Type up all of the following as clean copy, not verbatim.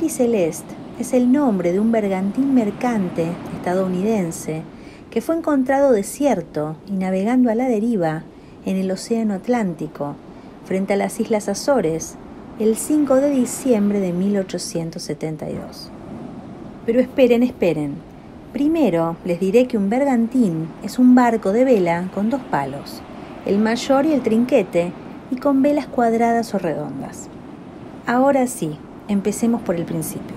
Mary Celeste es el nombre de un bergantín mercante estadounidense que fue encontrado desierto y navegando a la deriva en el Océano Atlántico, frente a las Islas Azores, el 5 de diciembre de 1872. Pero esperen. Primero les diré que un bergantín es un barco de vela con dos palos, el mayor y el trinquete, y con velas cuadradas o redondas. Ahora sí, empecemos por el principio.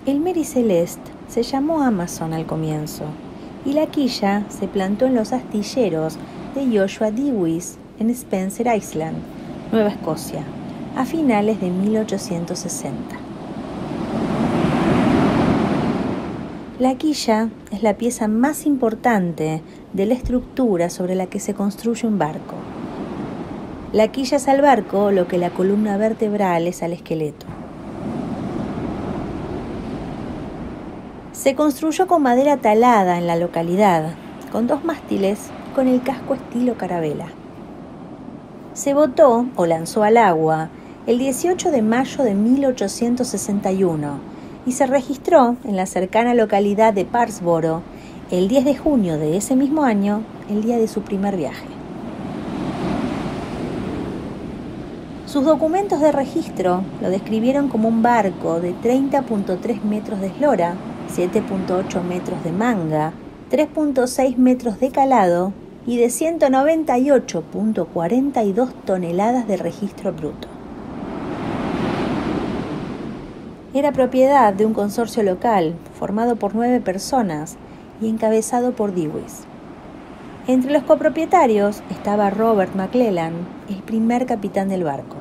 El Mary Celeste se llamó Amazon al comienzo, y la quilla se plantó en los astilleros de Joshua Dewis en Spencer Island, Nueva Escocia, a finales de 1860. La quilla es la pieza más importante de la estructura sobre la que se construye un barco. La quilla es al barco lo que la columna vertebral es al esqueleto. Se construyó con madera talada en la localidad, con dos mástiles y con el casco estilo carabela. Se botó o lanzó al agua el 18 de mayo de 1861 y se registró en la cercana localidad de Parrsboro el 10 de junio de ese mismo año, el día de su primer viaje. Sus documentos de registro lo describieron como un barco de 30.3 metros de eslora, 7.8 metros de manga, 3.6 metros de calado y de 198.42 toneladas de registro bruto. Era propiedad de un consorcio local formado por 9 personas y encabezado por Dewis. Entre los copropietarios estaba Robert McClellan, el primer capitán del barco.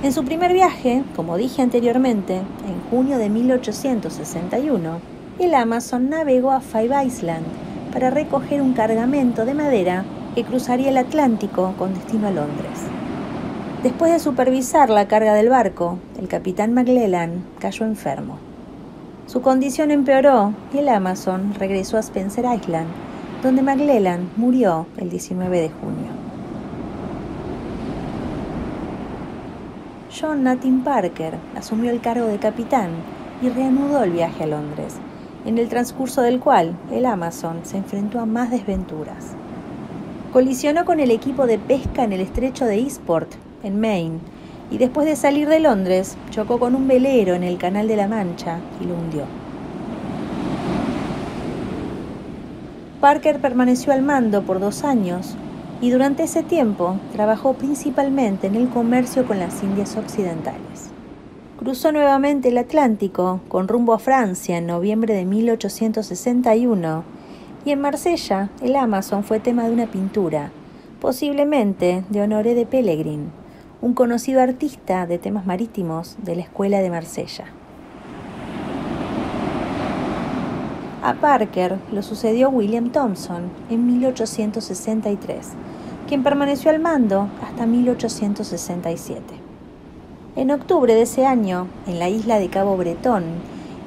En su primer viaje, como dije anteriormente, en junio de 1861, el Amazon navegó a Five Island para recoger un cargamento de madera que cruzaría el Atlántico con destino a Londres. Después de supervisar la carga del barco, el capitán McClellan cayó enfermo. Su condición empeoró y el Amazon regresó a Spencer Island, donde McClellan murió el 19 de junio. John Nathan Parker asumió el cargo de capitán y reanudó el viaje a Londres, en el transcurso del cual el Amazon se enfrentó a más desventuras. Colisionó con el equipo de pesca en el estrecho de Eastport, en Maine, y después de salir de Londres, chocó con un velero en el Canal de la Mancha y lo hundió. Parker permaneció al mando por 2 años y durante ese tiempo trabajó principalmente en el comercio con las Indias Occidentales. Cruzó nuevamente el Atlántico con rumbo a Francia en noviembre de 1861 y en Marsella el Amazon fue tema de una pintura, posiblemente de Honoré de Pellegrin, un conocido artista de temas marítimos de la Escuela de Marsella. A Parker lo sucedió William Thompson en 1863, quien permaneció al mando hasta 1867. En octubre de ese año, en la isla de Cabo Bretón,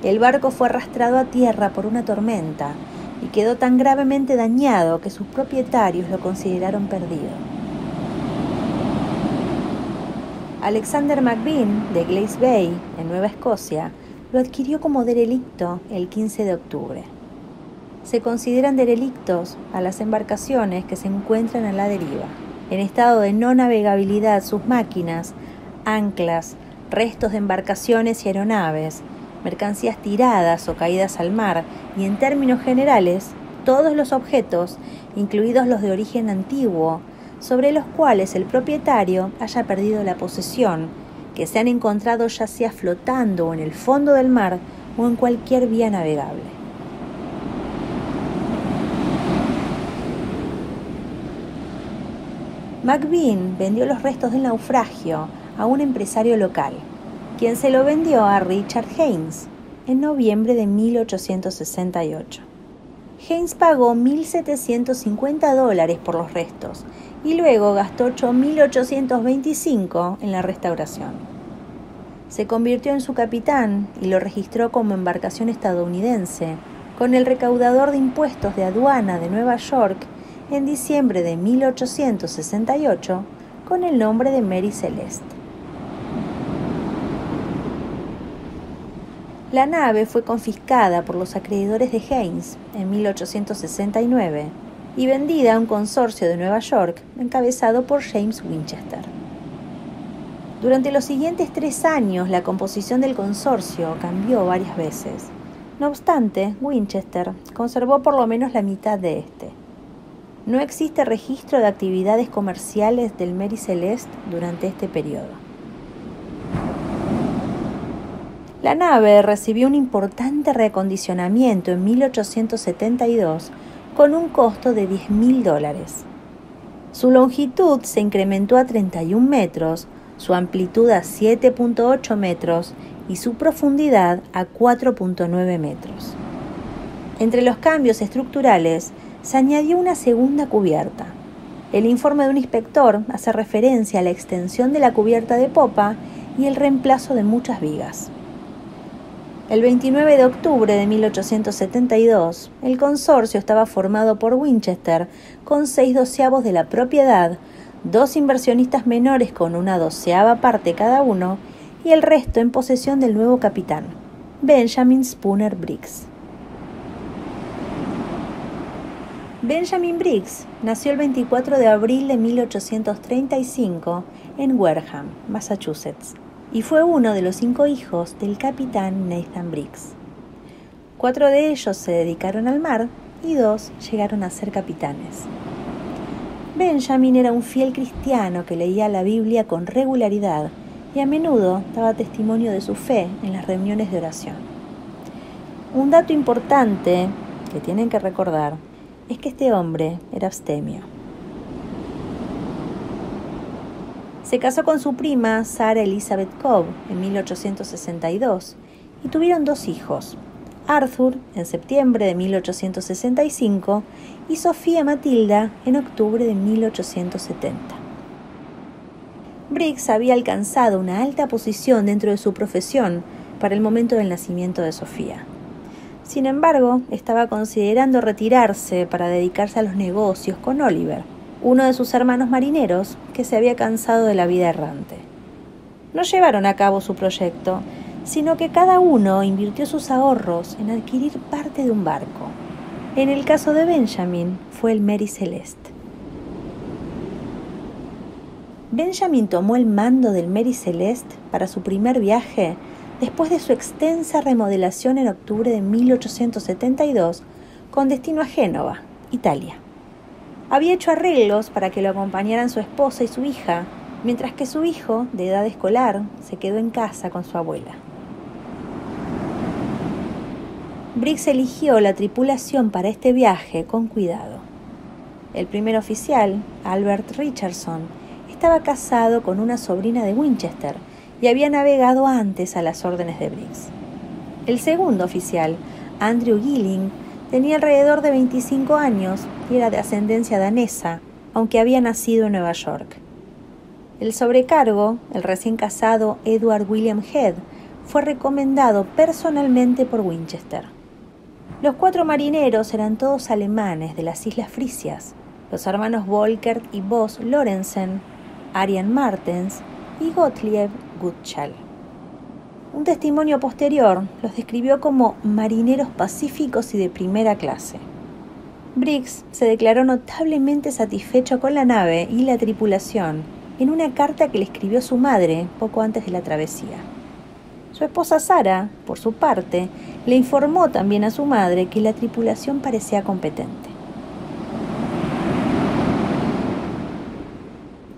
el barco fue arrastrado a tierra por una tormenta y quedó tan gravemente dañado que sus propietarios lo consideraron perdido. Alexander McBean, de Glace Bay, en Nueva Escocia, lo adquirió como derelict el 15 de octubre. Se consideran derelictos a las embarcaciones que se encuentran a la deriva, en estado de no navegabilidad sus máquinas, anclas, restos de embarcaciones y aeronaves, mercancías tiradas o caídas al mar y, en términos generales, todos los objetos, incluidos los de origen antiguo, sobre los cuales el propietario haya perdido la posesión, que se han encontrado ya sea flotando en el fondo del mar o en cualquier vía navegable. McBean vendió los restos del naufragio a un empresario local, quien se lo vendió a Richard Haynes en noviembre de 1868. Haynes pagó $1.750 por los restos y luego gastó $8.825 en la restauración. Se convirtió en su capitán y lo registró como embarcación estadounidense con el recaudador de impuestos de aduana de Nueva York en diciembre de 1868 con el nombre de Mary Celeste. La nave fue confiscada por los acreedores de Haynes en 1869 y vendida a un consorcio de Nueva York encabezado por James Winchester. Durante los siguientes 3 años, la composición del consorcio cambió varias veces. No obstante, Winchester conservó por lo menos la mitad de este. No existe registro de actividades comerciales del Mary Celeste durante este periodo. La nave recibió un importante reacondicionamiento en 1872 con un costo de $10.000. Su longitud se incrementó a 31 metros, su amplitud a 7.8 metros y su profundidad a 4.9 metros. Entre los cambios estructurales se añadió una segunda cubierta. El informe de un inspector hace referencia a la extensión de la cubierta de popa y el reemplazo de muchas vigas. El 29 de octubre de 1872, el consorcio estaba formado por Winchester con 6/12 de la propiedad, 2 inversionistas menores con una 12ª parte cada uno y el resto en posesión del nuevo capitán, Benjamin Spooner Briggs. Benjamin Briggs nació el 24 de abril de 1835 en Wareham, Massachusetts, y fue uno de los 5 hijos del capitán Nathan Briggs. 4 de ellos se dedicaron al mar y 2 llegaron a ser capitanes. Benjamin era un fiel cristiano que leía la Biblia con regularidad y a menudo daba testimonio de su fe en las reuniones de oración. Un dato importante que tienen que recordar es que este hombre era abstemio. Se casó con su prima Sarah Elizabeth Cobb en 1862 y tuvieron 2 hijos, Arthur en septiembre de 1865 y Sofía Matilda en octubre de 1870. Briggs había alcanzado una alta posición dentro de su profesión para el momento del nacimiento de Sofía. Sin embargo, estaba considerando retirarse para dedicarse a los negocios con Oliver, uno de sus hermanos marineros que se había cansado de la vida errante. No llevaron a cabo su proyecto, sino que cada uno invirtió sus ahorros en adquirir parte de un barco. En el caso de Benjamin, fue el Mary Celeste. Benjamin tomó el mando del Mary Celeste para su primer viaje después de su extensa remodelación en octubre de 1872 con destino a Génova, Italia. Había hecho arreglos para que lo acompañaran su esposa y su hija, mientras que su hijo, de edad escolar, se quedó en casa con su abuela. Briggs eligió la tripulación para este viaje con cuidado. El primer oficial, Albert Richardson, estaba casado con una sobrina de Winchester y había navegado antes a las órdenes de Briggs. El segundo oficial, Andrew Gilling, tenía alrededor de 25 años y era de ascendencia danesa, aunque había nacido en Nueva York. El sobrecargo, el recién casado Edward William Head, fue recomendado personalmente por Winchester. Los 4 marineros eran todos alemanes de las Islas Frisias, los hermanos Volkert y Voss Lorenzen, Arian Martens y Gottlieb Gutschall. Un testimonio posterior los describió como marineros pacíficos y de primera clase. Briggs se declaró notablemente satisfecho con la nave y la tripulación en una carta que le escribió su madre poco antes de la travesía. Su esposa Sarah, por su parte, le informó también a su madre que la tripulación parecía competente.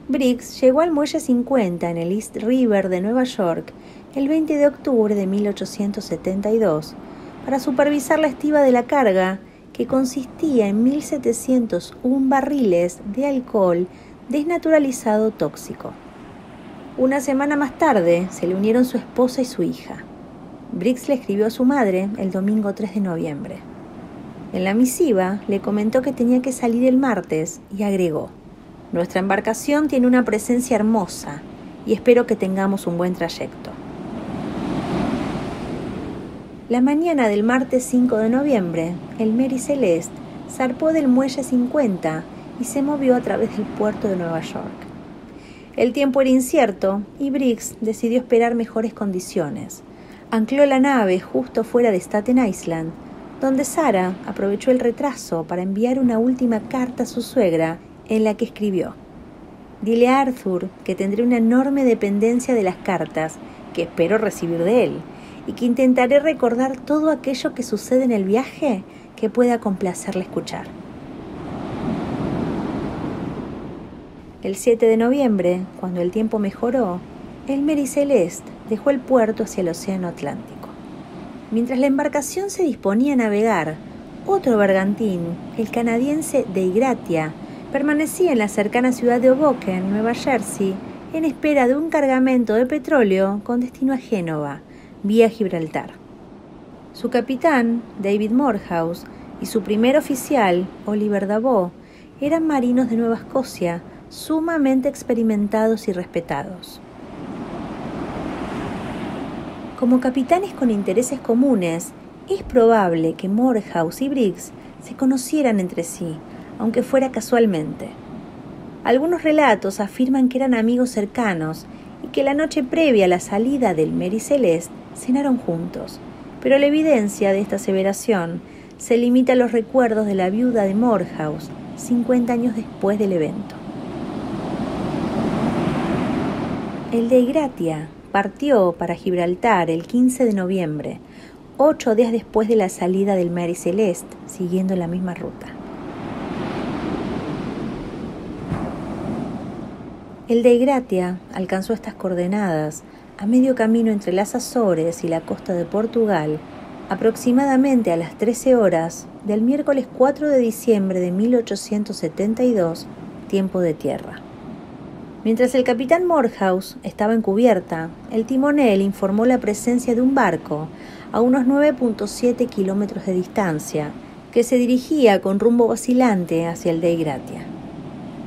Briggs llegó al muelle 50 en el East River de Nueva York el 20 de octubre de 1872 para supervisar la estiba de la carga, que consistía en 1.701 barriles de alcohol desnaturalizado tóxico. Una semana más tarde se le unieron su esposa y su hija. Briggs le escribió a su madre el domingo 3 de noviembre. En la misiva le comentó que tenía que salir el martes y agregó: «Nuestra embarcación tiene una presencia hermosa y espero que tengamos un buen trayecto». La mañana del martes 5 de noviembre, el Mary Celeste zarpó del muelle 50 y se movió a través del puerto de Nueva York. El tiempo era incierto y Briggs decidió esperar mejores condiciones. Ancló la nave justo fuera de Staten Island, donde Sarah aprovechó el retraso para enviar una última carta a su suegra en la que escribió: «Dile a Arthur que tendré una enorme dependencia de las cartas que espero recibir de él y que intentaré recordar todo aquello que sucede en el viaje que pueda complacerle escuchar». El 7 de noviembre, cuando el tiempo mejoró, el Mary Celeste dejó el puerto hacia el océano Atlántico. Mientras la embarcación se disponía a navegar, otro bergantín, el canadiense Dei Gratia, permanecía en la cercana ciudad de Hoboken, Nueva Jersey, en espera de un cargamento de petróleo con destino a Génova, vía Gibraltar. Su capitán, David Morehouse, y su primer oficial, Oliver Davout, eran marinos de Nueva Escocia, sumamente experimentados y respetados. Como capitanes con intereses comunes, es probable que Morehouse y Briggs se conocieran entre sí, aunque fuera casualmente. Algunos relatos afirman que eran amigos cercanos y que la noche previa a la salida del Mary Celeste cenaron juntos, pero la evidencia de esta aseveración se limita a los recuerdos de la viuda de Morehouse 50 años después del evento. El Dei Gratia partió para Gibraltar el 15 de noviembre, 8 días después de la salida del Mary Celeste, siguiendo la misma ruta. El Dei Gratia alcanzó estas coordenadas a medio camino entre las Azores y la costa de Portugal, aproximadamente a las 13 horas del miércoles 4 de diciembre de 1872, tiempo de tierra. Mientras el capitán Morehouse estaba en cubierta, el timonel informó la presencia de un barco a unos 9.7 kilómetros de distancia que se dirigía con rumbo vacilante hacia el Dei Gratia.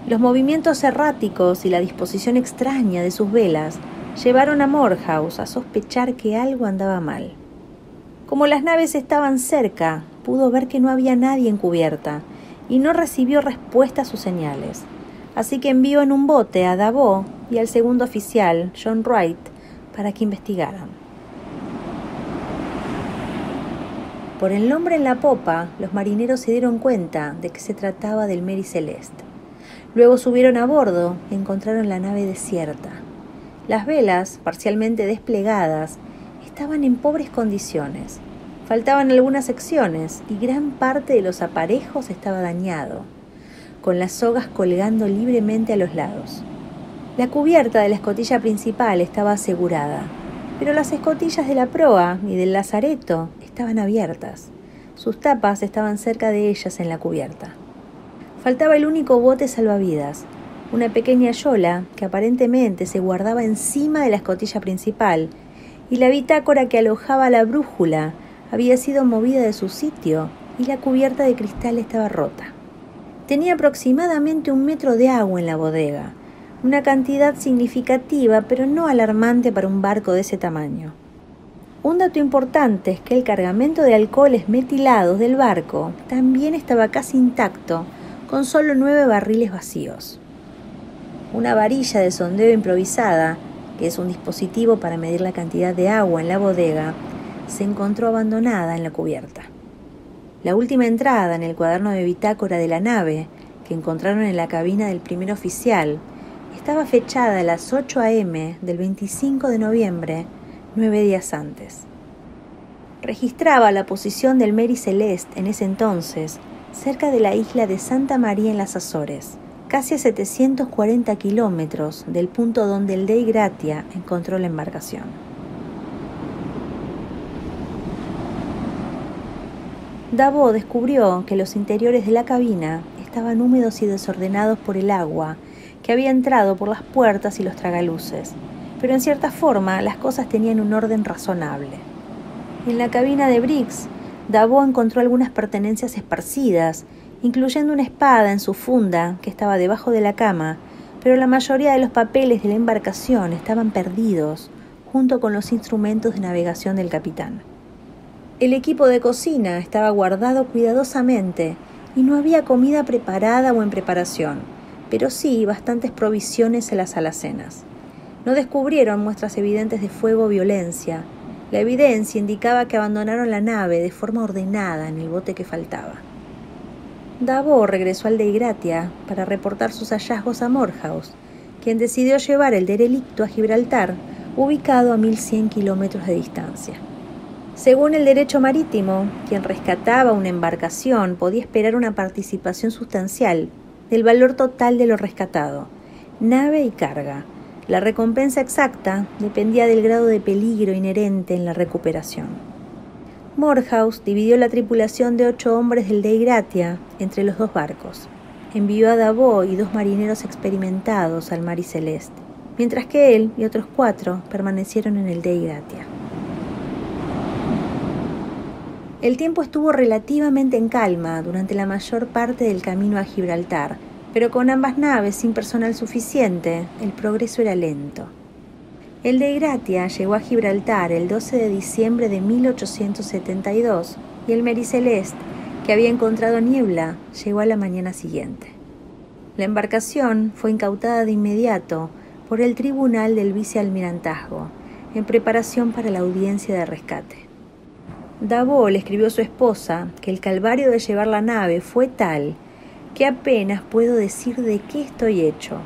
Los movimientos erráticos y la disposición extraña de sus velas llevaron a Morehouse a sospechar que algo andaba mal. Como las naves estaban cerca, pudo ver que no había nadie en cubierta y no recibió respuesta a sus señales. Así que envió en un bote a Davout y al segundo oficial, John Wright, para que investigaran. Por el nombre en la popa, los marineros se dieron cuenta de que se trataba del Mary Celeste. Luego subieron a bordo y encontraron la nave desierta. Las velas, parcialmente desplegadas, estaban en pobres condiciones. Faltaban algunas secciones y gran parte de los aparejos estaba dañado, con las sogas colgando libremente a los lados. La cubierta de la escotilla principal estaba asegurada, pero las escotillas de la proa y del lazareto estaban abiertas. Sus tapas estaban cerca de ellas en la cubierta. Faltaba el único bote salvavidas, una pequeña yola que aparentemente se guardaba encima de la escotilla principal, y la bitácora que alojaba la brújula había sido movida de su sitio y la cubierta de cristal estaba rota. Tenía aproximadamente 1 metro de agua en la bodega, una cantidad significativa pero no alarmante para un barco de ese tamaño. Un dato importante es que el cargamento de alcoholes metilados del barco también estaba casi intacto, con solo 9 barriles vacíos. Una varilla de sondeo improvisada, que es un dispositivo para medir la cantidad de agua en la bodega, se encontró abandonada en la cubierta. La última entrada en el cuaderno de bitácora de la nave, que encontraron en la cabina del primer oficial, estaba fechada a las 8 a.m. del 25 de noviembre, 9 días antes. Registraba la posición del Mary Celeste en ese entonces, cerca de la isla de Santa María en las Azores, casi a 740 kilómetros del punto donde el Dei Gratia encontró la embarcación. Davout descubrió que los interiores de la cabina estaban húmedos y desordenados por el agua que había entrado por las puertas y los tragaluces, pero en cierta forma las cosas tenían un orden razonable. En la cabina de Briggs, Davout encontró algunas pertenencias esparcidas, incluyendo una espada en su funda que estaba debajo de la cama, pero la mayoría de los papeles de la embarcación estaban perdidos, junto con los instrumentos de navegación del capitán. El equipo de cocina estaba guardado cuidadosamente y no había comida preparada o en preparación, pero sí bastantes provisiones en las alacenas. No descubrieron muestras evidentes de fuego o violencia. La evidencia indicaba que abandonaron la nave de forma ordenada en el bote que faltaba. Davo regresó al Dei Gratia para reportar sus hallazgos a Morehouse, quien decidió llevar el derelicto a Gibraltar, ubicado a 1100 kilómetros de distancia. Según el derecho marítimo, quien rescataba una embarcación podía esperar una participación sustancial del valor total de lo rescatado, nave y carga. La recompensa exacta dependía del grado de peligro inherente en la recuperación. Morehouse dividió la tripulación de 8 hombres del Dei Gratia entre los 2 barcos. Envió a Davo y 2 marineros experimentados al Mary Celeste, mientras que él y otros 4 permanecieron en el Dei Gratia. El tiempo estuvo relativamente en calma durante la mayor parte del camino a Gibraltar, pero con ambas naves sin personal suficiente, el progreso era lento. El Dei Gratia llegó a Gibraltar el 12 de diciembre de 1872 y el Mary Celeste, que había encontrado niebla, llegó a la mañana siguiente. La embarcación fue incautada de inmediato por el Tribunal del Vicealmirantazgo, en preparación para la audiencia de rescate. Davo le escribió a su esposa que el calvario de llevar la nave fue tal que apenas puedo decir de qué estoy hecho,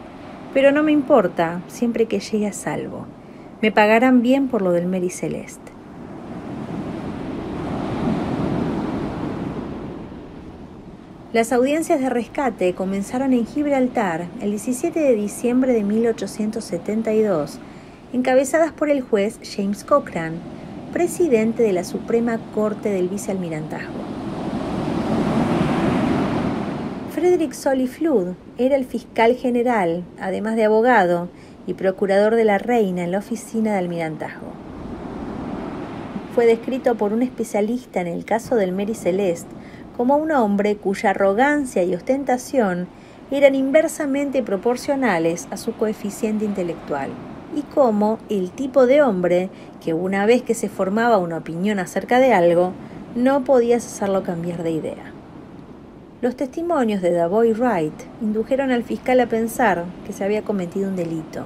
pero no me importa siempre que llegue a salvo. Me pagarán bien por lo del Mary Celeste. Las audiencias de rescate comenzaron en Gibraltar el 17 de diciembre de 1872, encabezadas por el juez James Cochrane, presidente de la Suprema Corte del Vicealmirantazgo. Frederick Solly Flood era el fiscal general, además de abogado, y procurador de la reina en la oficina de almirantazgo. Fue descrito por un especialista en el caso del Mary Celeste como un hombre cuya arrogancia y ostentación eran inversamente proporcionales a su coeficiente intelectual, y como el tipo de hombre que una vez que se formaba una opinión acerca de algo, no podías hacerlo cambiar de idea. Los testimonios de Davo y Wright indujeron al fiscal a pensar que se había cometido un delito,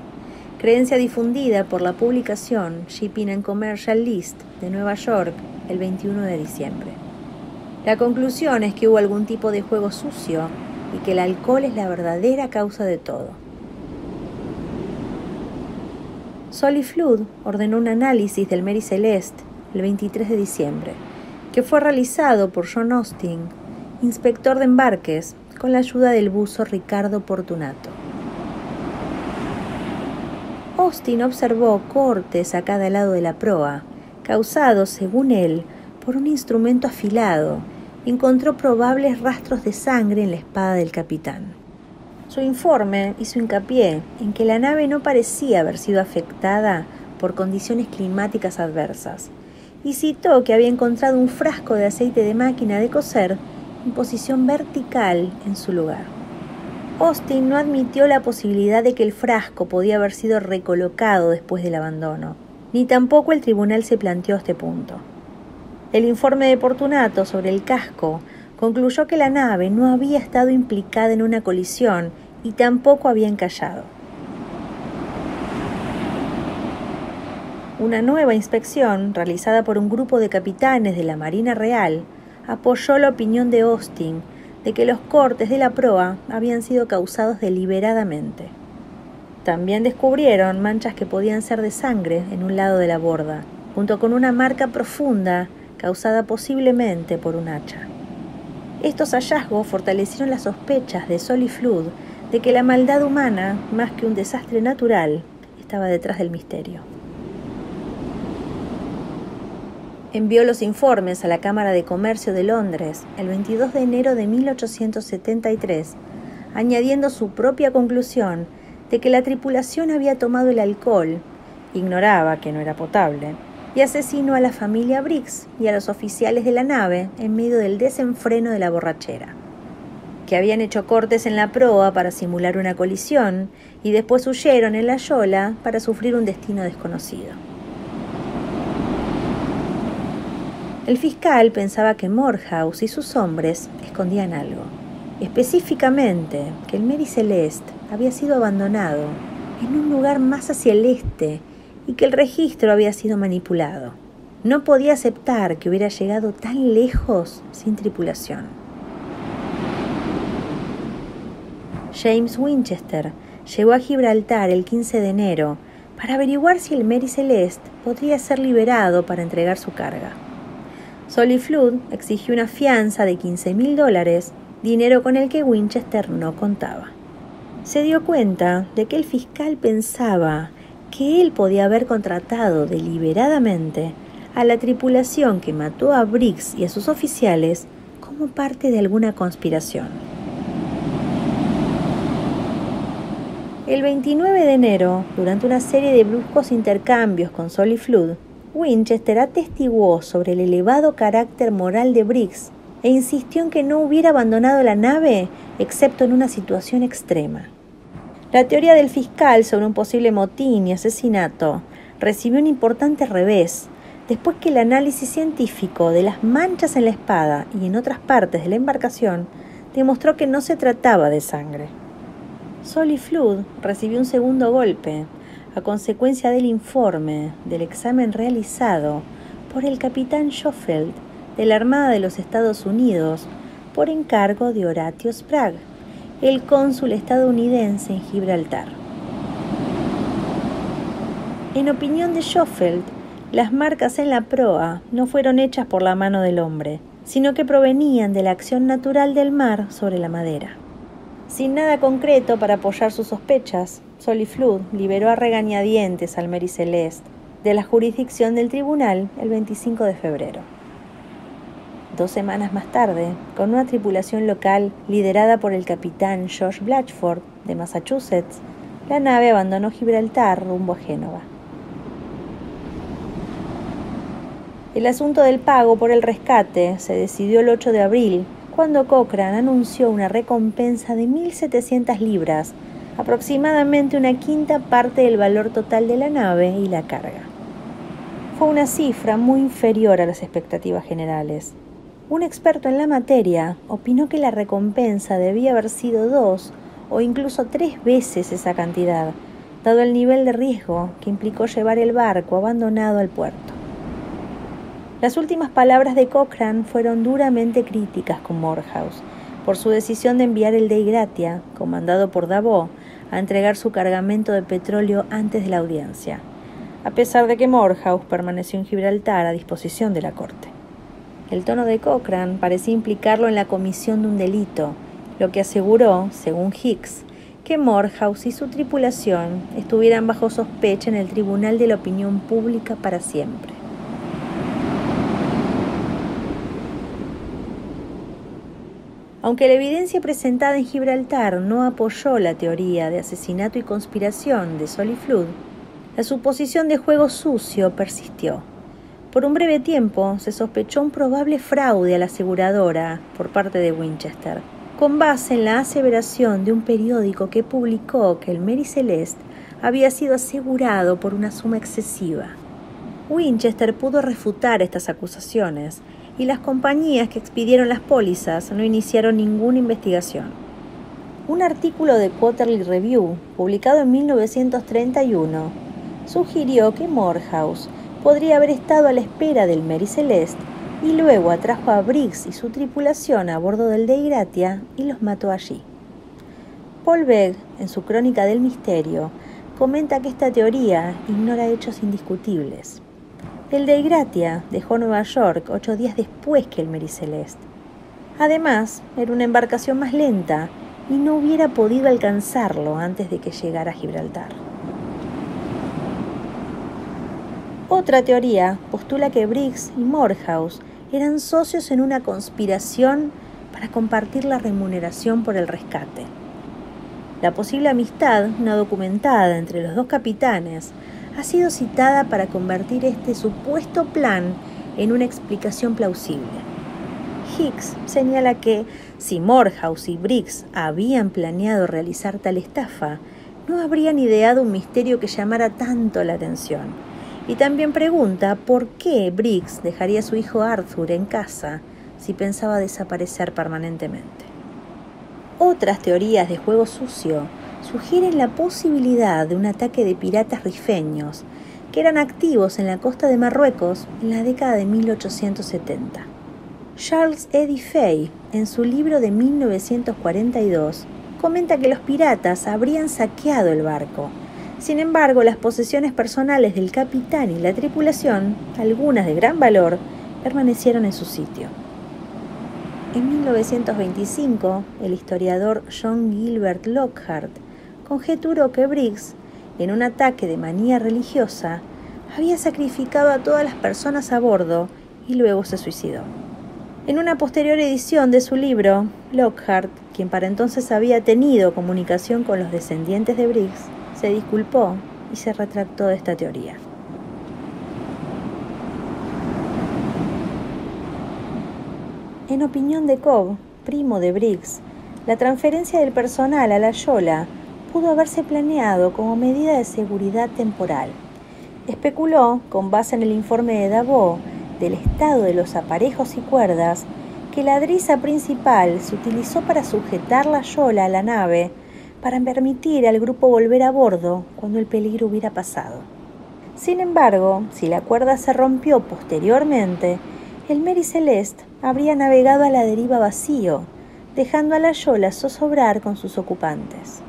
creencia difundida por la publicación Shipping and Commercial List de Nueva York el 21 de diciembre. La conclusión es que hubo algún tipo de juego sucio y que el alcohol es la verdadera causa de todo. Solly Flood ordenó un análisis del Mary Celeste el 23 de diciembre, que fue realizado por John Austin, inspector de embarques, con la ayuda del buzo Ricardo Portunato. Austin observó cortes a cada lado de la proa, causados, según él, por un instrumento afilado, y encontró probables rastros de sangre en la espada del capitán. Su informe hizo hincapié en que la nave no parecía haber sido afectada por condiciones climáticas adversas, y citó que había encontrado un frasco de aceite de máquina de coser en posición vertical en su lugar. Austin no admitió la posibilidad de que el frasco podía haber sido recolocado después del abandono, ni tampoco el tribunal se planteó este punto. El informe de Portunato sobre el casco concluyó que la nave no había estado implicada en una colisión y tampoco había encallado. Una nueva inspección, realizada por un grupo de capitanes de la Marina Real, apoyó la opinión de Austin de que los cortes de la proa habían sido causados deliberadamente. También descubrieron manchas que podían ser de sangre en un lado de la borda, junto con una marca profunda causada posiblemente por un hacha. Estos hallazgos fortalecieron las sospechas de Solly Flood de que la maldad humana, más que un desastre natural, estaba detrás del misterio. Envió los informes a la Cámara de Comercio de Londres el 22 de enero de 1873, añadiendo su propia conclusión de que la tripulación había tomado el alcohol, ignoraba que no era potable, y asesinó a la familia Briggs y a los oficiales de la nave en medio del desenfreno de la borrachera, que habían hecho cortes en la proa para simular una colisión y después huyeron en la yola para sufrir un destino desconocido. El fiscal pensaba que Morehouse y sus hombres escondían algo, específicamente que el Mary Celeste había sido abandonado en un lugar más hacia el este y que el registro había sido manipulado. No podía aceptar que hubiera llegado tan lejos sin tripulación. James Winchester llegó a Gibraltar el 15 de enero para averiguar si el Mary Celeste podría ser liberado para entregar su carga. Sully Flood exigió una fianza de $15,000, dinero con el que Winchester no contaba. Se dio cuenta de que el fiscal pensaba que él podía haber contratado deliberadamente a la tripulación que mató a Briggs y a sus oficiales como parte de alguna conspiración. El 29 de enero, durante una serie de bruscos intercambios con Sully Flood, Winchester atestiguó sobre el elevado carácter moral de Briggs e insistió en que no hubiera abandonado la nave excepto en una situación extrema. La teoría del fiscal sobre un posible motín y asesinato recibió un importante revés después que el análisis científico de las manchas en la espada y en otras partes de la embarcación demostró que no se trataba de sangre. Sully Flood recibió un segundo golpe a consecuencia del informe del examen realizado por el capitán Schofield de la Armada de los Estados Unidos por encargo de Horatio Sprague, el cónsul estadounidense en Gibraltar. En opinión de Schofield, las marcas en la proa no fueron hechas por la mano del hombre, sino que provenían de la acción natural del mar sobre la madera. Sin nada concreto para apoyar sus sospechas, Sully Flood liberó a regañadientes al Mary Celeste de la jurisdicción del tribunal el 25 de febrero. 2 semanas más tarde, con una tripulación local liderada por el capitán George Blatchford de Massachusetts, la nave abandonó Gibraltar rumbo a Génova. El asunto del pago por el rescate se decidió el 8 de abril, cuando Cochrane anunció una recompensa de 1.700 libras, aproximadamente una quinta parte del valor total de la nave y la carga. Fue una cifra muy inferior a las expectativas generales. Un experto en la materia opinó que la recompensa debía haber sido 2 o incluso 3 veces esa cantidad, dado el nivel de riesgo que implicó llevar el barco abandonado al puerto. Las últimas palabras de Cochrane fueron duramente críticas con Morehouse por su decisión de enviar el Dei Gratia, comandado por Davout, a entregar su cargamento de petróleo antes de la audiencia, a pesar de que Morehouse permaneció en Gibraltar a disposición de la corte. El tono de Cochrane parecía implicarlo en la comisión de un delito, lo que aseguró, según Hicks, que Morehouse y su tripulación estuvieran bajo sospecha en el Tribunal de la Opinión Pública para siempre. Aunque la evidencia presentada en Gibraltar no apoyó la teoría de asesinato y conspiración de Sully Flood, la suposición de juego sucio persistió. Por un breve tiempo se sospechó un probable fraude a la aseguradora por parte de Winchester, con base en la aseveración de un periódico que publicó que el Mary Celeste había sido asegurado por una suma excesiva. Winchester pudo refutar estas acusaciones y las compañías que expidieron las pólizas no iniciaron ninguna investigación. Un artículo de Quarterly Review, publicado en 1931, sugirió que Morehouse podría haber estado a la espera del Mary Celeste y luego atrajo a Briggs y su tripulación a bordo del Dei Gratia y los mató allí. Paul Begg, en su Crónica del Misterio, comenta que esta teoría ignora hechos indiscutibles. El Dei Gratia dejó Nueva York 8 días después que el Mary Celeste. Además, era una embarcación más lenta y no hubiera podido alcanzarlo antes de que llegara a Gibraltar. Otra teoría postula que Briggs y Morehouse eran socios en una conspiración para compartir la remuneración por el rescate. La posible amistad no documentada entre los dos capitanes ha sido citada para convertir este supuesto plan en una explicación plausible. Hicks señala que, si Morehouse y Briggs habían planeado realizar tal estafa, no habrían ideado un misterio que llamara tanto la atención, y también pregunta por qué Briggs dejaría a su hijo Arthur en casa si pensaba desaparecer permanentemente. Otras teorías de juego sucio sugieren la posibilidad de un ataque de piratas rifeños que eran activos en la costa de Marruecos en la década de 1870. Charles Eddie Fay, en su libro de 1942, comenta que los piratas habrían saqueado el barco. Sin embargo, las posesiones personales del capitán y la tripulación, algunas de gran valor, permanecieron en su sitio. En 1925, el historiador John Gilbert Lockhart conjeturó que Briggs, en un ataque de manía religiosa, había sacrificado a todas las personas a bordo y luego se suicidó. En una posterior edición de su libro, Lockhart, quien para entonces había tenido comunicación con los descendientes de Briggs, se disculpó y se retractó de esta teoría. En opinión de Cobb, primo de Briggs, la transferencia del personal a la Yola pudo haberse planeado como medida de seguridad temporal. Especuló, con base en el informe de Davout del estado de los aparejos y cuerdas, que la driza principal se utilizó para sujetar la Yola a la nave para permitir al grupo volver a bordo cuando el peligro hubiera pasado. Sin embargo, si la cuerda se rompió posteriormente, el Mary Celeste habría navegado a la deriva vacío, dejando a la Yola zozobrar con sus ocupantes.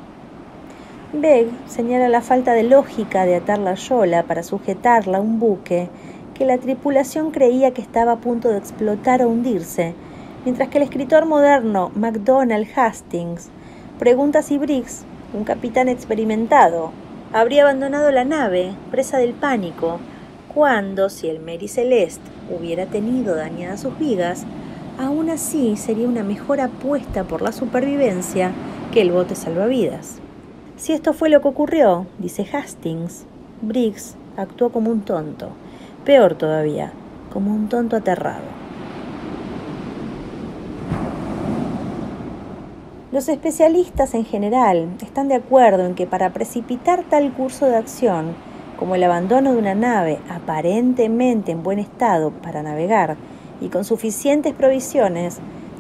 Begg señala la falta de lógica de atar la Yola para sujetarla a un buque que la tripulación creía que estaba a punto de explotar o hundirse, mientras que el escritor moderno Macdonald Hastings pregunta si Briggs, un capitán experimentado, habría abandonado la nave, presa del pánico, cuando, si el Mary Celeste hubiera tenido dañadas sus vigas, aún así sería una mejor apuesta por la supervivencia que el bote salvavidas. Si esto fue lo que ocurrió, dice Hastings, Briggs actuó como un tonto, peor todavía, como un tonto aterrado. Los especialistas en general están de acuerdo en que para precipitar tal curso de acción, como el abandono de una nave aparentemente en buen estado para navegar y con suficientes provisiones,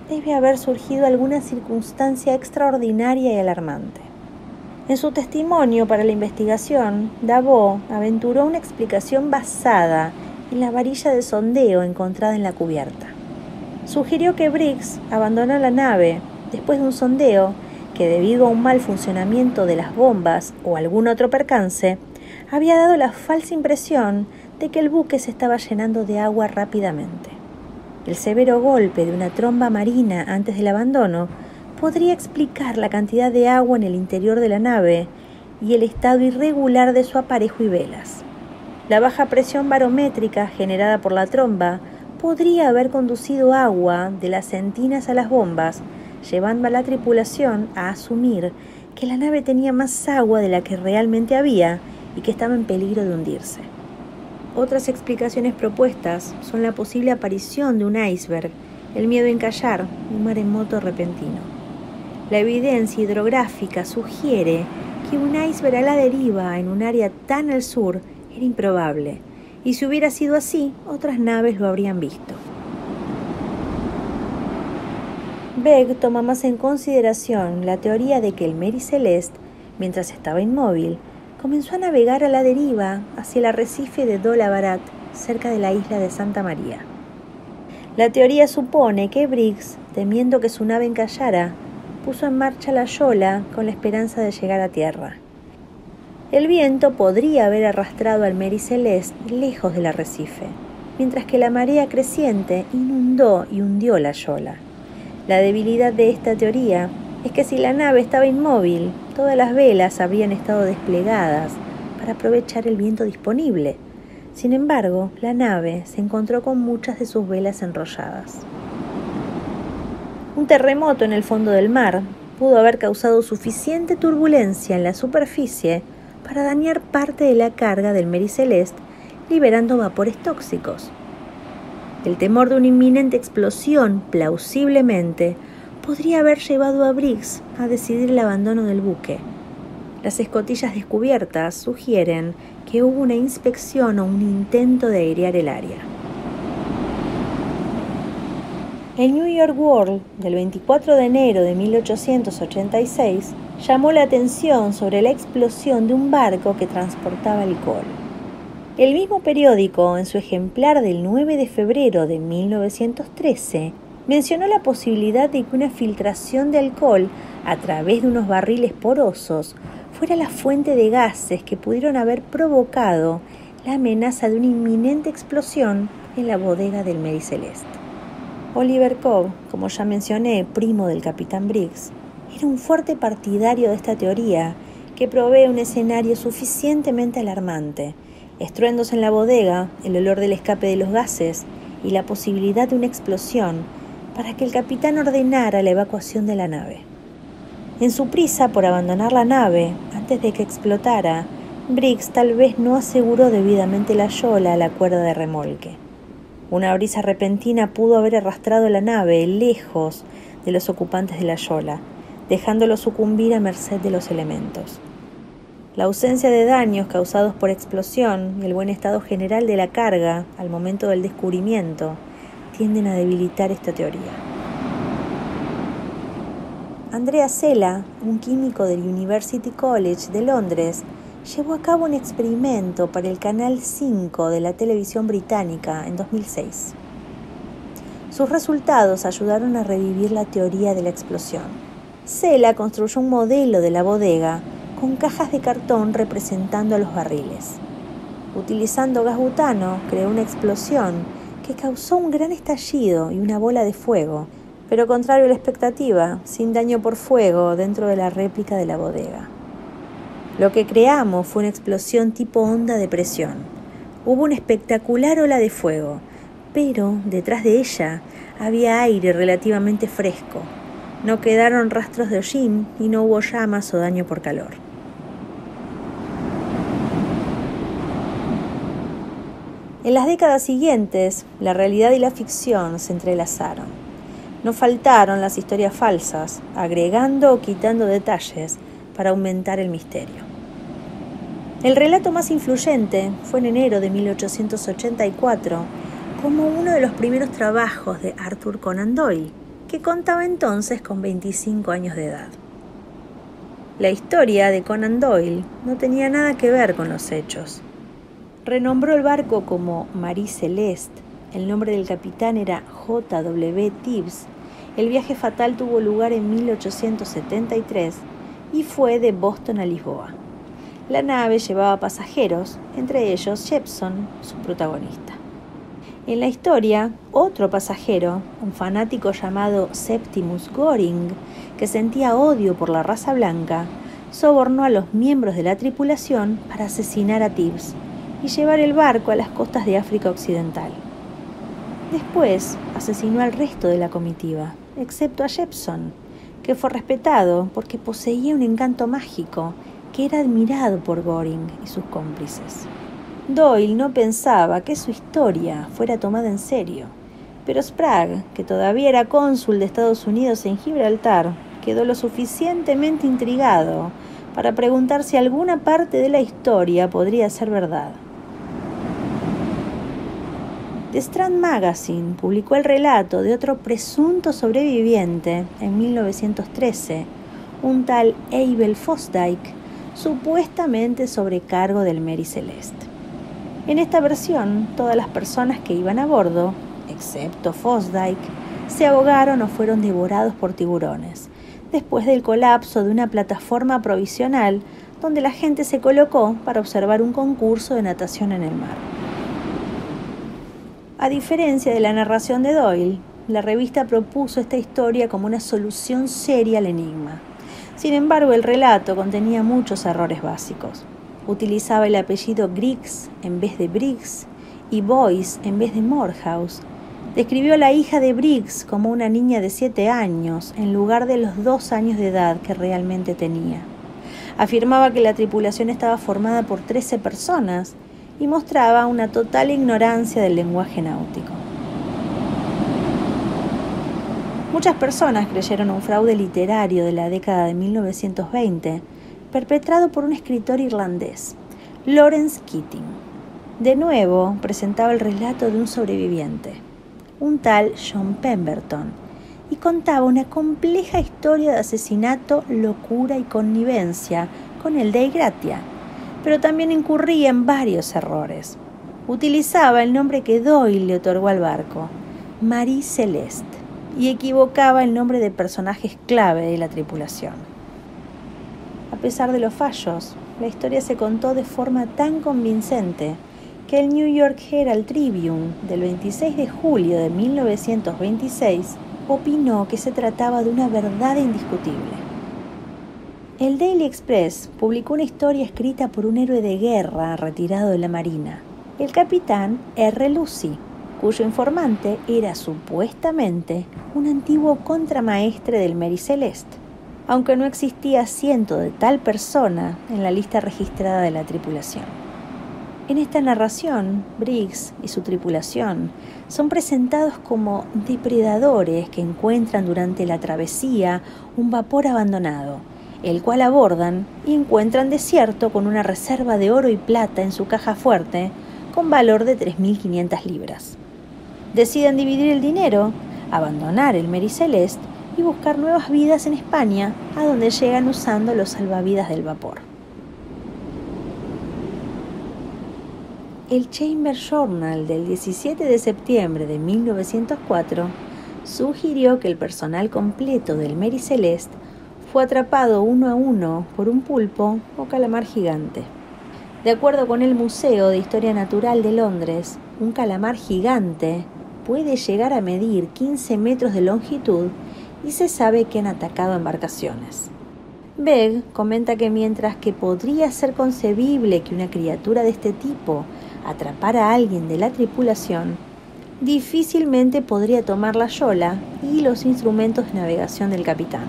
debe haber surgido alguna circunstancia extraordinaria y alarmante. En su testimonio para la investigación, Davout aventuró una explicación basada en la varilla de sondeo encontrada en la cubierta. Sugirió que Briggs abandonó la nave después de un sondeo que, debido a un mal funcionamiento de las bombas o algún otro percance, había dado la falsa impresión de que el buque se estaba llenando de agua rápidamente. El severo golpe de una tromba marina antes del abandono podría explicar la cantidad de agua en el interior de la nave y el estado irregular de su aparejo y velas. La baja presión barométrica generada por la tromba podría haber conducido agua de las sentinas a las bombas, llevando a la tripulación a asumir que la nave tenía más agua de la que realmente había y que estaba en peligro de hundirse. Otras explicaciones propuestas son la posible aparición de un iceberg, el miedo a encallar y un maremoto repentino. La evidencia hidrográfica sugiere que un iceberg a la deriva en un área tan al sur era improbable, y si hubiera sido así, otras naves lo habrían visto. Begg toma más en consideración la teoría de que el Mary Celeste, mientras estaba inmóvil, comenzó a navegar a la deriva hacia el arrecife de Dola Barat, cerca de la isla de Santa María. La teoría supone que Briggs, temiendo que su nave encallara, puso en marcha la Yola con la esperanza de llegar a tierra. El viento podría haber arrastrado al Mary Celeste lejos del arrecife, mientras que la marea creciente inundó y hundió la Yola. La debilidad de esta teoría es que si la nave estaba inmóvil, todas las velas habrían estado desplegadas para aprovechar el viento disponible. Sin embargo, la nave se encontró con muchas de sus velas enrolladas. Un terremoto en el fondo del mar pudo haber causado suficiente turbulencia en la superficie para dañar parte de la carga del Mary Celeste, liberando vapores tóxicos. El temor de una inminente explosión, plausiblemente, podría haber llevado a Briggs a decidir el abandono del buque. Las escotillas descubiertas sugieren que hubo una inspección o un intento de airear el área. El New York World del 24 de enero de 1886 llamó la atención sobre la explosión de un barco que transportaba alcohol. El mismo periódico, en su ejemplar del 9 de febrero de 1913, mencionó la posibilidad de que una filtración de alcohol a través de unos barriles porosos fuera la fuente de gases que pudieron haber provocado la amenaza de una inminente explosión en la bodega del Mary Celeste. Oliver Cobb, como ya mencioné, primo del capitán Briggs, era un fuerte partidario de esta teoría que provee un escenario suficientemente alarmante: estruendos en la bodega, el olor del escape de los gases y la posibilidad de una explosión para que el capitán ordenara la evacuación de la nave. En su prisa por abandonar la nave antes de que explotara, Briggs tal vez no aseguró debidamente la yola a la cuerda de remolque. Una brisa repentina pudo haber arrastrado la nave lejos de los ocupantes de la yola, dejándolos sucumbir a merced de los elementos. La ausencia de daños causados por explosión y el buen estado general de la carga al momento del descubrimiento tienden a debilitar esta teoría. Andrea Sella, un químico del University College de Londres, llevó a cabo un experimento para el Canal 5 de la televisión británica en 2006. Sus resultados ayudaron a revivir la teoría de la explosión. Sella construyó un modelo de la bodega con cajas de cartón representando a los barriles. Utilizando gas butano, creó una explosión que causó un gran estallido y una bola de fuego, pero contrario a la expectativa, sin daño por fuego dentro de la réplica de la bodega. Lo que creamos fue una explosión tipo onda de presión. Hubo una espectacular ola de fuego, pero detrás de ella había aire relativamente fresco. No quedaron rastros de hollín y no hubo llamas o daño por calor. En las décadas siguientes, la realidad y la ficción se entrelazaron. No faltaron las historias falsas, agregando o quitando detalles para aumentar el misterio. El relato más influyente fue en enero de 1884, como uno de los primeros trabajos de Arthur Conan Doyle, que contaba entonces con 25 años de edad. La historia de Conan Doyle no tenía nada que ver con los hechos. Renombró el barco como Mary Celeste, el nombre del capitán era J.W. Tibbs. El viaje fatal tuvo lugar en 1873 y fue de Boston a Lisboa. La nave llevaba pasajeros, entre ellos Jepson, su protagonista. En la historia, otro pasajero, un fanático llamado Septimus Goring, que sentía odio por la raza blanca, sobornó a los miembros de la tripulación para asesinar a Tibbs y llevar el barco a las costas de África Occidental. Después asesinó al resto de la comitiva, excepto a Jepson, que fue respetado porque poseía un encanto mágico que era admirado por Goring y sus cómplices. Doyle no pensaba que su historia fuera tomada en serio, pero Sprague, que todavía era cónsul de Estados Unidos en Gibraltar, quedó lo suficientemente intrigado para preguntar si alguna parte de la historia podría ser verdad. The Strand Magazine publicó el relato de otro presunto sobreviviente en 1913, un tal Abel Fosdyke, supuestamente sobrecargo del Mary Celeste. En esta versión, todas las personas que iban a bordo, excepto Fosdyke, se ahogaron o fueron devorados por tiburones, después del colapso de una plataforma provisional donde la gente se colocó para observar un concurso de natación en el mar. A diferencia de la narración de Doyle, la revista propuso esta historia como una solución seria al enigma. Sin embargo, el relato contenía muchos errores básicos. Utilizaba el apellido Griggs en vez de Briggs y Boyce en vez de Morehouse. Describió a la hija de Briggs como una niña de 7 años en lugar de los 2 años de edad que realmente tenía. Afirmaba que la tripulación estaba formada por 13 personas y mostraba una total ignorancia del lenguaje náutico. Muchas personas creyeron un fraude literario de la década de 1920, perpetrado por un escritor irlandés, Lawrence Keating. De nuevo, presentaba el relato de un sobreviviente, un tal John Pemberton, y contaba una compleja historia de asesinato, locura y connivencia con el Dei Gratia, pero también incurría en varios errores. Utilizaba el nombre que Doyle le otorgó al barco, Marie Celeste, y equivocaba el nombre de personajes clave de la tripulación. A pesar de los fallos, la historia se contó de forma tan convincente que el New York Herald Tribune del 26 de julio de 1926 opinó que se trataba de una verdad indiscutible. El Daily Express publicó una historia escrita por un héroe de guerra retirado de la Marina, el capitán R. Lucy, cuyo informante era supuestamente un antiguo contramaestre del Mary Celeste, aunque no existía asiento de tal persona en la lista registrada de la tripulación. En esta narración, Briggs y su tripulación son presentados como depredadores que encuentran durante la travesía un vapor abandonado, el cual abordan y encuentran desierto con una reserva de oro y plata en su caja fuerte con valor de 3.500 libras. Deciden dividir el dinero, abandonar el Mary Celeste y buscar nuevas vidas en España, a donde llegan usando los salvavidas del vapor. El Chamber Journal del 17 de septiembre de 1904 sugirió que el personal completo del Mary Celeste fue atrapado uno a uno por un pulpo o calamar gigante. De acuerdo con el Museo de Historia Natural de Londres, un calamar gigante puede llegar a medir 15 metros de longitud y se sabe que han atacado embarcaciones. Begg comenta que mientras que podría ser concebible que una criatura de este tipo atrapara a alguien de la tripulación, difícilmente podría tomar la yola y los instrumentos de navegación del capitán.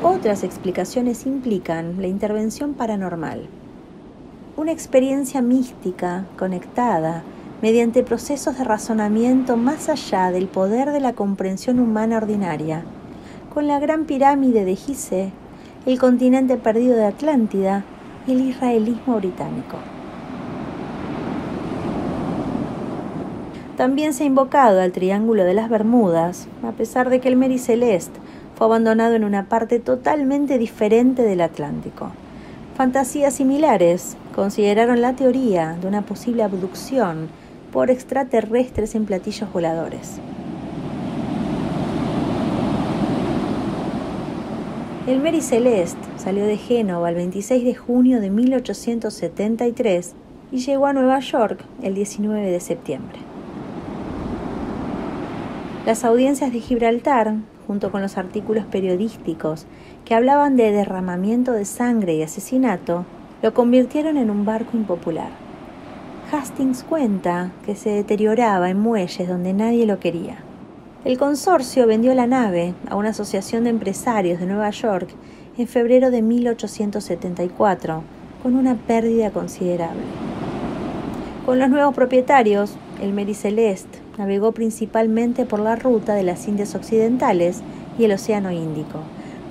Otras explicaciones implican la intervención paranormal, una experiencia mística conectada mediante procesos de razonamiento más allá del poder de la comprensión humana ordinaria, con la Gran Pirámide de Gizeh, el continente perdido de Atlántida y el israelismo británico. También se ha invocado al Triángulo de las Bermudas, a pesar de que el Mary Celeste fue abandonado en una parte totalmente diferente del Atlántico. Fantasías similares consideraron la teoría de una posible abducción por extraterrestres en platillos voladores. El Mary Celeste salió de Génova el 26 de junio de 1873 y llegó a Nueva York el 19 de septiembre. Las audiencias de Gibraltar, junto con los artículos periodísticos que hablaban de derramamiento de sangre y asesinato, lo convirtieron en un barco impopular. Hastings cuenta que se deterioraba en muelles donde nadie lo quería. El consorcio vendió la nave a una asociación de empresarios de Nueva York en febrero de 1874, con una pérdida considerable. Con los nuevos propietarios, el Mary Celeste navegó principalmente por la ruta de las Indias Occidentales y el Océano Índico,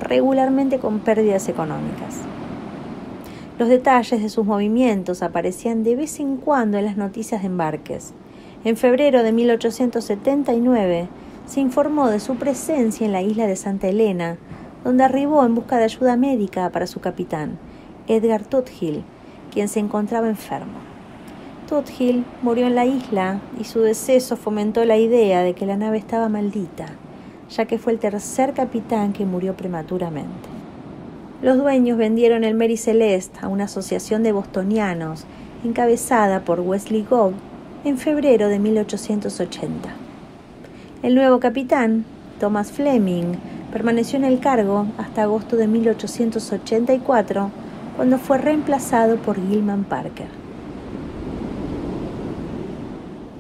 regularmente con pérdidas económicas. Los detalles de sus movimientos aparecían de vez en cuando en las noticias de embarques. En febrero de 1879 se informó de su presencia en la isla de Santa Helena, donde arribó en busca de ayuda médica para su capitán, Edgar Tuthill, quien se encontraba enfermo. Tuthill murió en la isla y su deceso fomentó la idea de que la nave estaba maldita, ya que fue el tercer capitán que murió prematuramente. Los dueños vendieron el Mary Celeste a una asociación de bostonianos encabezada por Wesley Gould en febrero de 1880. El nuevo capitán, Thomas Fleming, permaneció en el cargo hasta agosto de 1884, cuando fue reemplazado por Gilman Parker.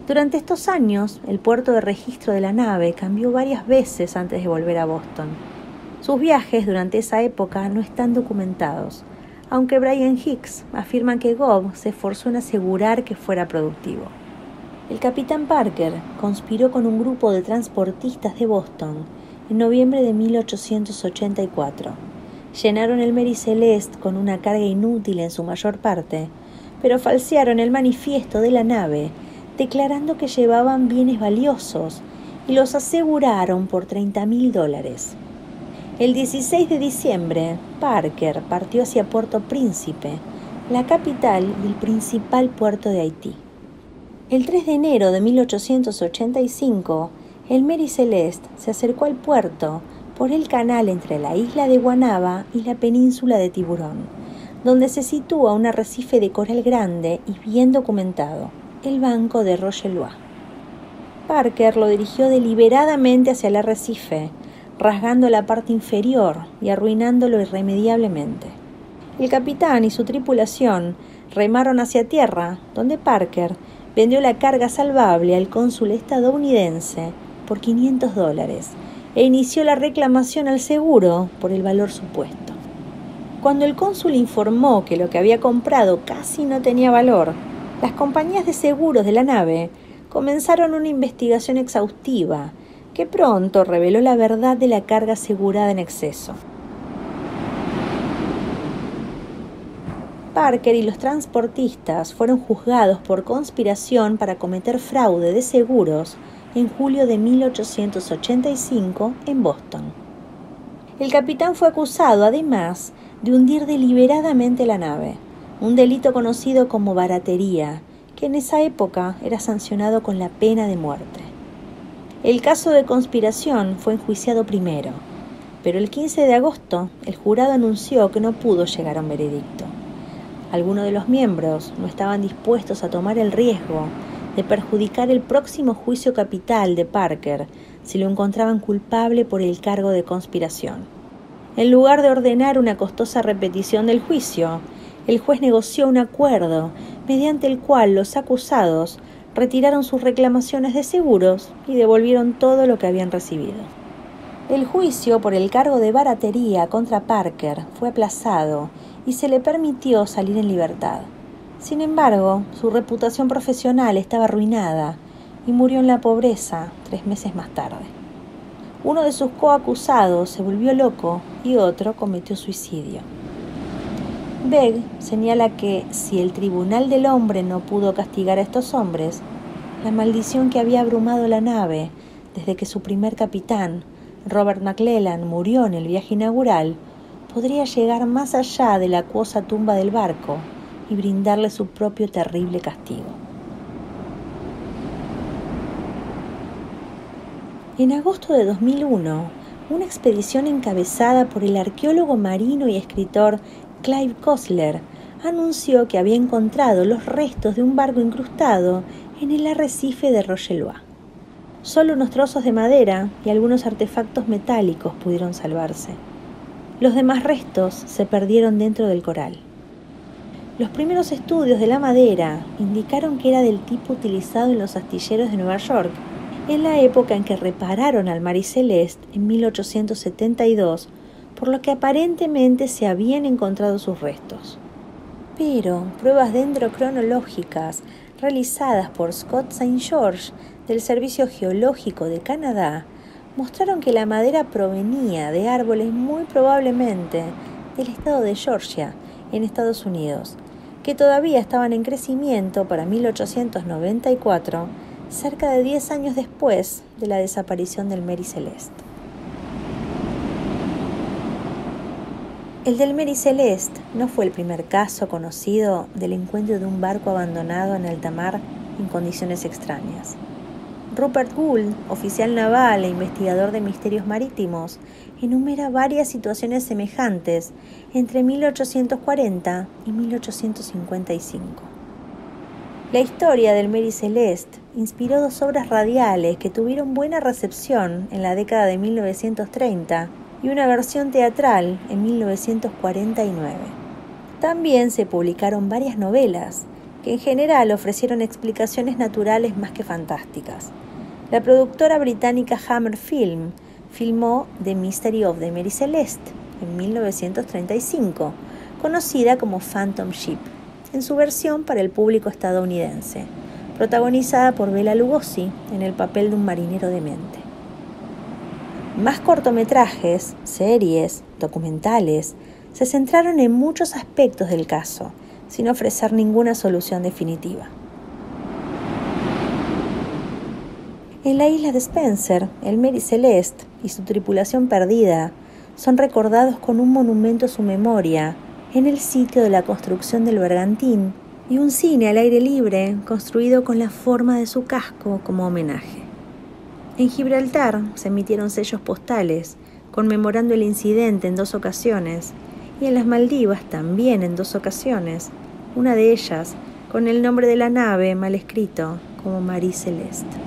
Durante estos años, el puerto de registro de la nave cambió varias veces antes de volver a Boston. Sus viajes durante esa época no están documentados, aunque Brian Hicks afirma que Gould se esforzó en asegurar que fuera productivo. El capitán Parker conspiró con un grupo de transportistas de Boston en noviembre de 1884. Llenaron el Mary Celeste con una carga inútil en su mayor parte, pero falsearon el manifiesto de la nave, declarando que llevaban bienes valiosos y los aseguraron por $30,000. El 16 de diciembre, Parker partió hacia Puerto Príncipe, la capital y el principal puerto de Haití. El 3 de enero de 1885, el Mary Celeste se acercó al puerto por el canal entre la isla de Guanaba y la península de Tiburón, donde se sitúa un arrecife de coral grande y bien documentado, el Banco de Rochelois. Parker lo dirigió deliberadamente hacia el arrecife, rasgando la parte inferior y arruinándolo irremediablemente. El capitán y su tripulación remaron hacia tierra, donde Parker vendió la carga salvable al cónsul estadounidense por $500 e inició la reclamación al seguro por el valor supuesto. Cuando el cónsul informó que lo que había comprado casi no tenía valor, las compañías de seguros de la nave comenzaron una investigación exhaustiva que pronto reveló la verdad de la carga asegurada en exceso. Parker y los transportistas fueron juzgados por conspiración para cometer fraude de seguros en julio de 1885 en Boston. El capitán fue acusado, además, de hundir deliberadamente la nave, un delito conocido como baratería, que en esa época era sancionado con la pena de muerte. El caso de conspiración fue enjuiciado primero, pero el 15 de agosto el jurado anunció que no pudo llegar a un veredicto. Algunos de los miembros no estaban dispuestos a tomar el riesgo de perjudicar el próximo juicio capital de Parker si lo encontraban culpable por el cargo de conspiración. En lugar de ordenar una costosa repetición del juicio, el juez negoció un acuerdo mediante el cual los acusados retiraron sus reclamaciones de seguros y devolvieron todo lo que habían recibido. El juicio por el cargo de baratería contra Parker fue aplazado y se le permitió salir en libertad. Sin embargo, su reputación profesional estaba arruinada y murió en la pobreza 3 meses más tarde. Uno de sus coacusados se volvió loco y otro cometió suicidio. Begg señala que si el Tribunal del Hombre no pudo castigar a estos hombres, la maldición que había abrumado la nave desde que su primer capitán, Robert McClellan, murió en el viaje inaugural, podría llegar más allá de la acuosa tumba del barco y brindarle su propio terrible castigo. En agosto de 2001, una expedición encabezada por el arqueólogo marino y escritor Clive Cussler anunció que había encontrado los restos de un barco incrustado en el arrecife de Rochelois. Solo unos trozos de madera y algunos artefactos metálicos pudieron salvarse. Los demás restos se perdieron dentro del coral. Los primeros estudios de la madera indicaron que era del tipo utilizado en los astilleros de Nueva York en la época en que repararon al Mary Celeste en 1872, por lo que aparentemente se habían encontrado sus restos. Pero pruebas dendrocronológicas realizadas por Scott St. George del Servicio Geológico de Canadá mostraron que la madera provenía de árboles muy probablemente del estado de Georgia, en Estados Unidos, que todavía estaban en crecimiento para 1894, cerca de 10 años después de la desaparición del Mary Celeste. El del Mary Celeste no fue el primer caso conocido del encuentro de un barco abandonado en alta mar en condiciones extrañas. Rupert Gould, oficial naval e investigador de misterios marítimos, enumera varias situaciones semejantes entre 1840 y 1855. La historia del Mary Celeste inspiró 2 obras radiales que tuvieron buena recepción en la década de 1930 y una versión teatral en 1949. También se publicaron varias novelas que en general ofrecieron explicaciones naturales más que fantásticas. La productora británica Hammer Film filmó The Mystery of the Mary Celeste en 1935, conocida como Phantom Ship, en su versión para el público estadounidense, protagonizada por Bela Lugosi en el papel de un marinero demente. Más cortometrajes, series, documentales, se centraron en muchos aspectos del caso, sin ofrecer ninguna solución definitiva. En la isla de Spencer, el Mary Celeste y su tripulación perdida son recordados con un monumento a su memoria en el sitio de la construcción del bergantín y un cine al aire libre construido con la forma de su casco como homenaje. En Gibraltar se emitieron sellos postales conmemorando el incidente en 2 ocasiones y en las Maldivas también en 2 ocasiones, una de ellas con el nombre de la nave mal escrito como Mary Celeste.